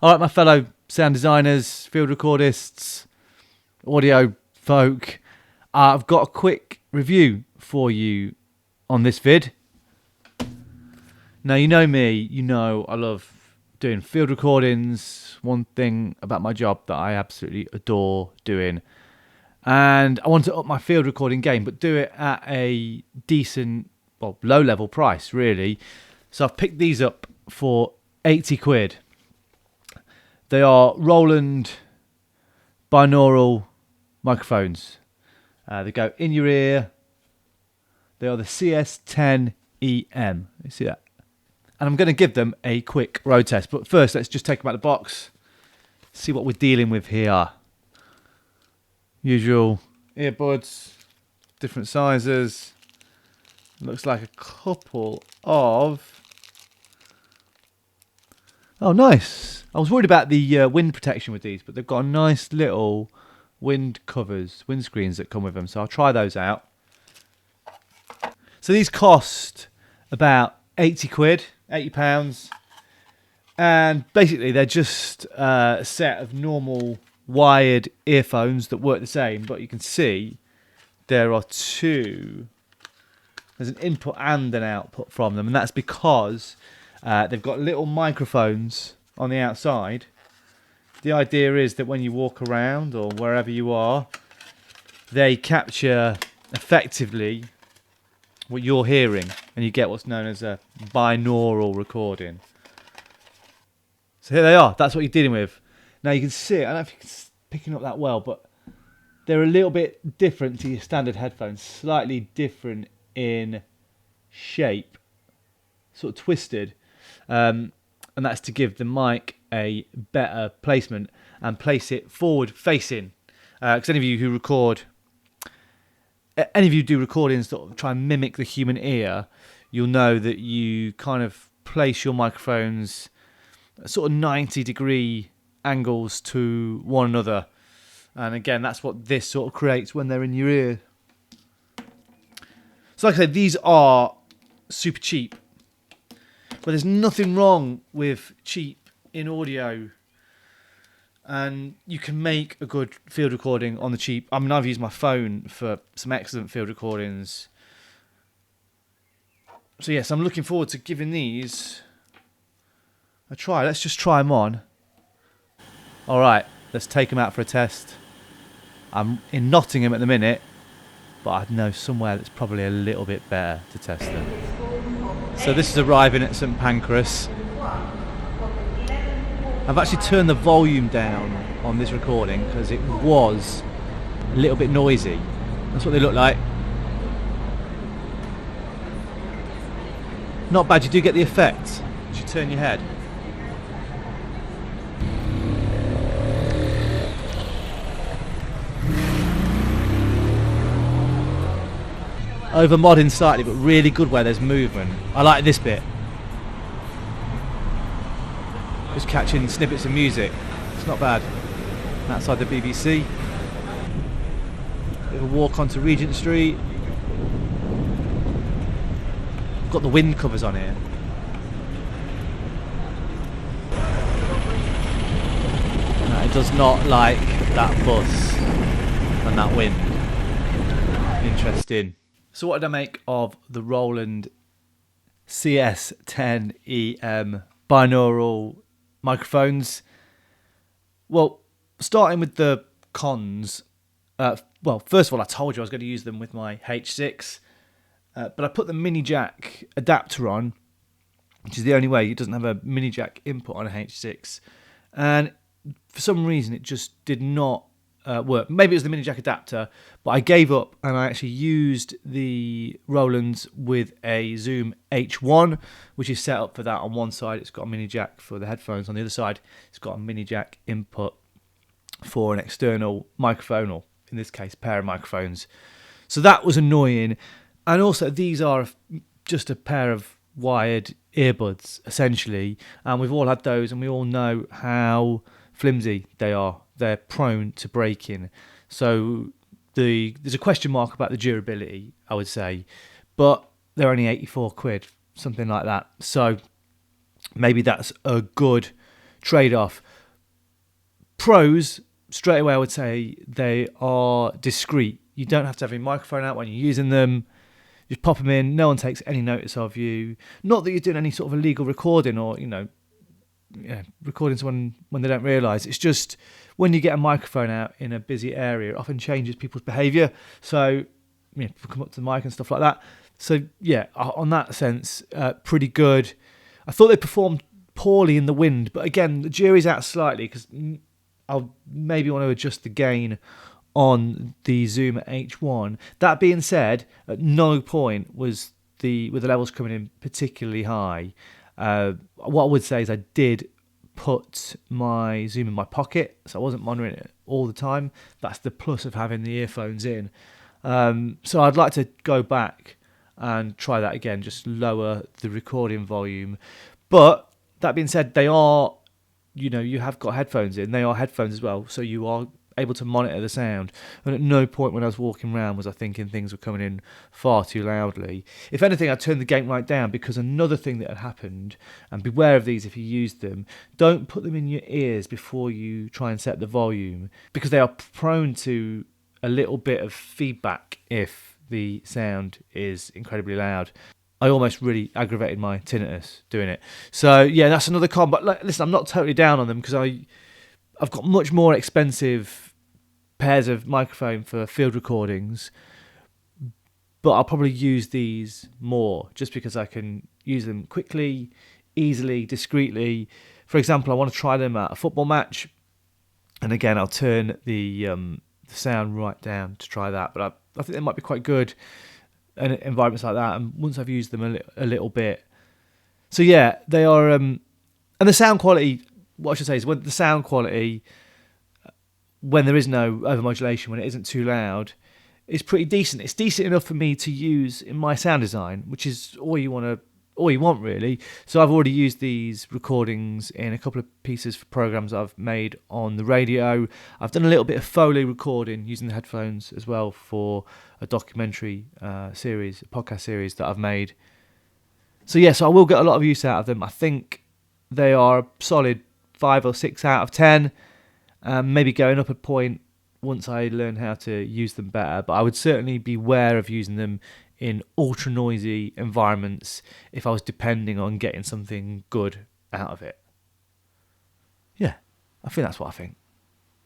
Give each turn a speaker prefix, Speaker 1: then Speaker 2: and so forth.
Speaker 1: All right, my fellow sound designers, field recordists, audio folk, I've got a quick review for you on this vid. Now, you know me, you know I love doing field recordings. One thing about my job that I absolutely adore doing. And I want to up my field recording game, but do it at a decent, well, low-level price, really. So I've picked these up for 80 quid. They are Roland binaural microphones. They go in your ear. They are the CS-10EM. You see that? And I'm going to give them a quick road test. But first, let's just take them out of the box. See what we're dealing with here. Usual earbuds, different sizes. Looks like a couple of... Oh, nice. I was worried about the wind protection with these, but they've got a nice little wind covers, windscreens that come with them. So I'll try those out. So these cost about 80 quid, £80. And basically they're just a set of normal wired earphones that work the same. But you can see there are two. There's an input and an output from them. And that's because they've got little microphones on the outside. The idea is that when you walk around or wherever you are, they capture effectively what you're hearing, and you get what's known as a binaural recording. So here they are. That's what you're dealing with. Now you can see it. I don't know if you're picking up that well, but they're a little bit different to your standard headphones. Slightly different in shape, sort of twisted. And that's to give the mic a better placement and place it forward facing. Because any of you who record, any of you do recordings that try and mimic the human ear, you'll know that you kind of place your microphones at sort of 90-degree angles to one another. And again, that's what this sort of creates when they're in your ear. So like I said, these are super cheap. But there's nothing wrong with cheap in audio. And you can make a good field recording on the cheap. I mean, I've used my phone for some excellent field recordings. So yes, I'm looking forward to giving these a try. Let's just try them on. All right, let's take them out for a test. I'm in Nottingham at the minute, but I know somewhere that's probably a little bit better to test them. So this is arriving at St Pancras. I've actually turned the volume down on this recording because it was a little bit noisy. That's what they look like. Not bad, you do get the effect as you turn your head. Over modding slightly, but really good where there's movement. I like this bit. Just catching snippets of music. It's not bad. Outside the BBC. Bit of a walk onto Regent Street. Got the wind covers on here. No, it does not like that buzz and that wind. Interesting. So what did I make of the Roland CS-10EM binaural microphones? Well, starting with the cons. Well, first of all, I told you I was going to use them with my H6. But I put the mini jack adapter on, which is the only way. It doesn't have a mini jack input on a H6. And for some reason, it just did not work. Maybe it was the mini jack adapter, but I gave up and I actually used the Rolands with a Zoom H1, which is set up for that. On one side, it's got a mini jack for the headphones. On the other side, it's got a mini jack input for an external microphone, or in this case, pair of microphones. So that was annoying. And also, these are just a pair of wired earbuds, essentially. And we've all had those, and we all know how flimsy they are. They're prone to breaking. So there's a question mark about the durability, I would say. But they're only 84 quid, something like that. So maybe that's a good trade-off. Pros, straight away I would say they are discreet. You don't have to have your microphone out when you're using them. Just pop them in. No one takes any notice of you. Not that you're doing any sort of illegal recording or, recording someone when they don't realise. It's just when you get a microphone out in a busy area, it often changes people's behaviour. So, people come up to the mic and stuff like that. So, yeah, on that sense, pretty good. I thought they performed poorly in the wind, but again, the jury's out slightly because I'll maybe want to adjust the gain on the Zoom H1. That being said, at no point was with the levels coming in particularly high. What I would say is I did put my Zoom in my pocket, so I wasn't monitoring it all the time. That's the plus of having the earphones in. So I'd like to go back and try that again, just lower the recording volume. But that being said, they are, you have got headphones in. They are headphones as well, so you are able to monitor the sound. And at no point when I was walking around was I thinking things were coming in far too loudly. If anything, I turned the gain right down, because another thing that had happened, and beware of these if you use them, don't put them in your ears before you try and set the volume, because they are prone to a little bit of feedback if the sound is incredibly loud. I almost really aggravated my tinnitus doing it. So yeah, that's another con. But listen, I'm not totally down on them, because I've got much more expensive pairs of microphone for field recordings, but I'll probably use these more just because I can use them quickly, easily, discreetly. For example, I want to try them at a football match, and again, I'll turn the sound right down to try that. But I think they might be quite good in environments like that, and once I've used them a little bit. So yeah, they are, and the sound quality, what I should say is, when the sound quality, when there is no overmodulation, when it isn't too loud, is pretty decent. It's decent enough for me to use in my sound design, which is all you want really. So I've already used these recordings in a couple of pieces for programs I've made on the radio. I've done a little bit of Foley recording using the headphones as well for a documentary series, a podcast series that I've made. So yeah, so I will get a lot of use out of them. I think they are a solid 5 or 6 out of 10. Maybe going up a point once I learn how to use them better, but I would certainly be aware of using them in ultra noisy environments if I was depending on getting something good out of it. Yeah, I think that's what I think.